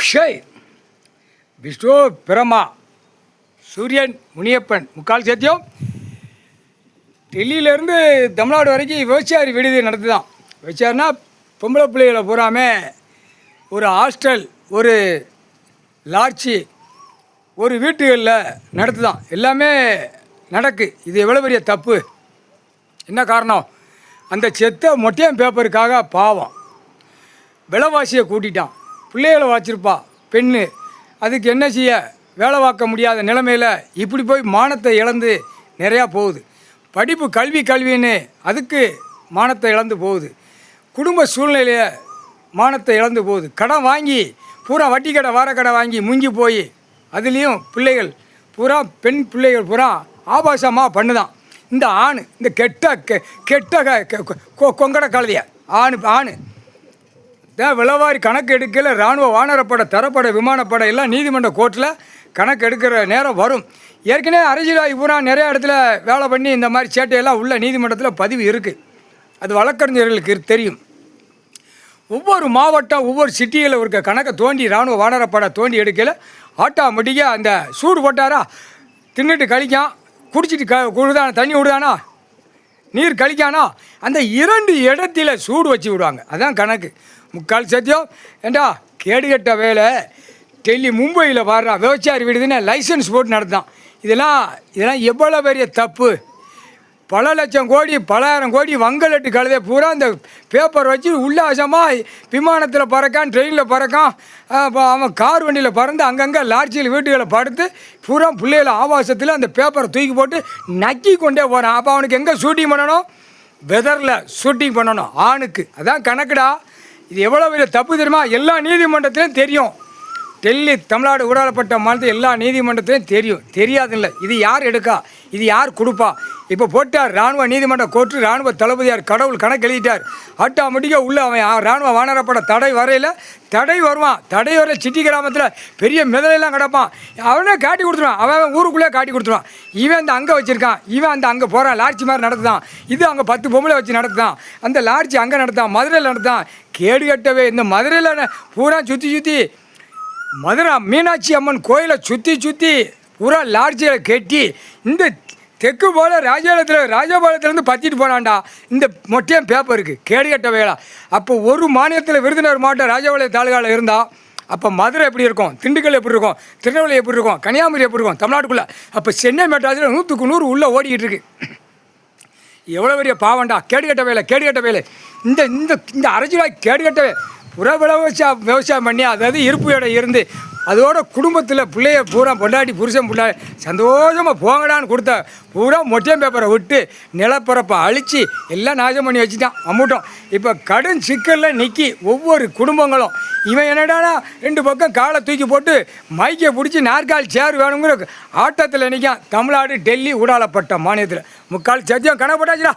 ஷய் விஷ்ணு பிரமா சூரியன் முனியப்பன் முக்கால் சத்தியம் டெல்லியிலேருந்து தமிழ்நாடு வரைக்கும் விவசாயி விடுதி நடத்துதான். விவசாயம்னா பொம்பளை பிள்ளைகளை பூராமே ஒரு ஹாஸ்டல், ஒரு லாட்சி, ஒரு வீட்டுகளில் நடத்துதான். எல்லாமே நடக்கு. இது எவ்வளோ பெரிய தப்பு? என்ன காரணம்? அந்த செத்த மொட்டையம் பேப்பருக்காக பாவம் விலைவாசியை கூட்டிட்டான். பிள்ளைகளை வச்சிருப்பா பெண்ணு, அதுக்கு என்ன செய்ய? வேலை பார்க்க முடியாத நிலைமையில் இப்படி போய் மானத்தை இழந்து நிறையா போகுது. படிப்பு கல்வின்னு அதுக்கு மானத்தை இழந்து போகுது. குடும்ப சூழ்நிலையை மானத்தை இழந்து போகுது. கடன் வாங்கி பூரா வட்டி கடை வார கடை வாங்கி முங்கி போய் அதுலேயும் பிள்ளைகள் பூரா பெண் பிள்ளைகள் பூரா ஆபாசமாக பண்ணுதான். இந்த ஆண், இந்த கெட்ட கொங்கட கழுதிய ஆணு தான் விளவாரி கணக்கு எடுக்கல. இராணுவ வானரப்படை, தரப்படை, விமானப்படை எல்லாம் நீதிமன்ற கோர்ட்டில் கணக்கு எடுக்கிற நேரம் வரும். ஏற்கனவே அரசியலாகி பூரா நிறையா இடத்துல வேலை பண்ணி இந்த மாதிரி சேட்டையெல்லாம் உள்ள நீதிமன்றத்தில் பதிவு இருக்குது. அது வழக்கறிஞர்களுக்கு தெரியும். ஒவ்வொரு மாவட்டம், ஒவ்வொரு சிட்டியில் இருக்க கணக்கை தோண்டி இராணுவ வானரப்படை தோண்டி எடுக்கல. ஆட்டோமேட்டிக்காக அந்த சூடு போட்டாரா, தின்னுட்டு கழிக்கான், குடிச்சிட்டு விடுதானா, தண்ணி விடுதானா, நீர் கழிக்கானா, அந்த 2 இடத்துல சூடு வச்சு விடுவாங்க. அதுதான் கணக்கு. முக்கால் சத்தியம். ஏண்டா கேடுகட்ட வேலை டெல்லி மும்பையில் வர்றா விவசாயி விடுதுன்னு லைசன்ஸ் போட்டு நடத்தான். இதெல்லாம் எவ்வளோ பெரிய தப்பு? பல லட்சம் கோடி, பலாயிரம் கோடி வங்கலட்டு கழுதை பூரா அந்த பேப்பர் வச்சு உல்லாசமாக விமானத்தில் பறக்கான், ட்ரெயினில் பறக்கான், அவன் கார் வண்டியில் பறந்து அங்கங்கே லாட்சியில் வீட்டுகளை படுத்து பூரா பிள்ளைகளை ஆபாசத்தில் அந்த பேப்பரை தூக்கி போட்டு நக்கி கொண்டே போகிறான். அப்போ அவனுக்கு எங்கே ஷூட்டிங் பண்ணணும்? வெதரில் ஷூட்டிங் பண்ணணும் ஆணுக்கு. அதான் கணக்குடா. இது எவ்வளோ பெரிய தப்பு தெரியுமா? எல்லா நீதிமன்றத்திலையும் தெரியும். டெல்லி தமிழ்நாடு ஊடாளப்பட்ட மாநிலத்தில் எல்லா நீதிமன்றத்திலையும் தெரியும். தெரியாதுல்ல. இது யார் எடுக்கா? இது யார் கொடுப்பா? இப்போ போட்டார் இராணுவ நீதிமன்ற கோர்ட்டு. இராணுவ தளபதியார் கடவுள் கணக்கு எழுதிட்டார். ஆட்டோமேட்டிக்காக உள்ள அவன் இராணுவ வானரப்பட தடை வரையில் தடை வருவான். தடை வரையில் சிட்டி கிராமத்தில் பெரிய மிதலையெல்லாம் கிடப்பான். அவனே காட்டி கொடுத்துருவான். அவன் ஊருக்குள்ளே காட்டி கொடுத்துருவான். இவன் அந்த அங்கே வச்சுருக்கான், இவன் அந்த அங்கே போகிறான், லாட்சி மாதிரி நடத்துதான். இது அங்கே 10 பொம்பளை வச்சு நடத்துதான். அந்த லாட்சி அங்கே நடத்தான், மதுரையில் நடத்தான். கேடு கட்டவே இந்த மதுரையில் பூரா சுற்றி மதுரை மீனாட்சி அம்மன் கோயிலை சுற்றி பூரா லாட்சிகளை கட்டி இந்த தெற்கு போல் ராஜபாளையத்துலேருந்து பற்றிட்டு போனான்டா இந்த மொட்டையம் பேப்பருக்கு. கேடு கட்ட வேலை. அப்போ ஒரு மாநிலத்தில் விருதுநகர் மாவட்டம் ராஜபாளையம் தாலுகாவில் இருந்தால் அப்போ மதுரை எப்படி இருக்கும், திண்டுக்கல் எப்படி இருக்கும், திருநெல்வேலி எப்படி இருக்கும், கன்னியாகுமரி எப்படி இருக்கும் தமிழ்நாட்டுக்குள்ளே? அப்போ சென்னை மெட்ராஸில் 100க்கு 100 உள்ளே ஓடிக்கிட்டு இருக்கு. எவ்வளோ பெரிய பாவண்டா! கேடுகட்ட வேலை. இந்த இந்த அரசியலாக கேடுகட்டவே புற விவசாயம் பண்ணி, அதாவது இருப்பு இடம் இருந்து அதோட குடும்பத்தில் பிள்ளைய பூரா பொண்டாட்டி புருஷன் பிள்ளை சந்தோஷமாக போங்கடான்னு கொடுத்த பூரா மொட்டையம் பேப்பரை விட்டு நிலப்பரப்பை அழித்து எல்லாம் நாசம் பண்ணி வச்சுட்டான் அம்மூட்டம். இப்போ கடும் சிக்கலில் நிற்கி ஒவ்வொரு குடும்பங்களும் இவன் என்னடானா 2 பக்கம் காலை தூக்கி போட்டு மைக்கை பிடிச்சி நாற்காலி சேர் வேணுங்கிற ஆட்டத்தில் நிற்கான். தமிழ்நாடு டெல்லி ஊடாளப்பட்ட மாநிலத்தில் முக்கால் சத்தியம் கணக்கு போட்டாச்சுடா.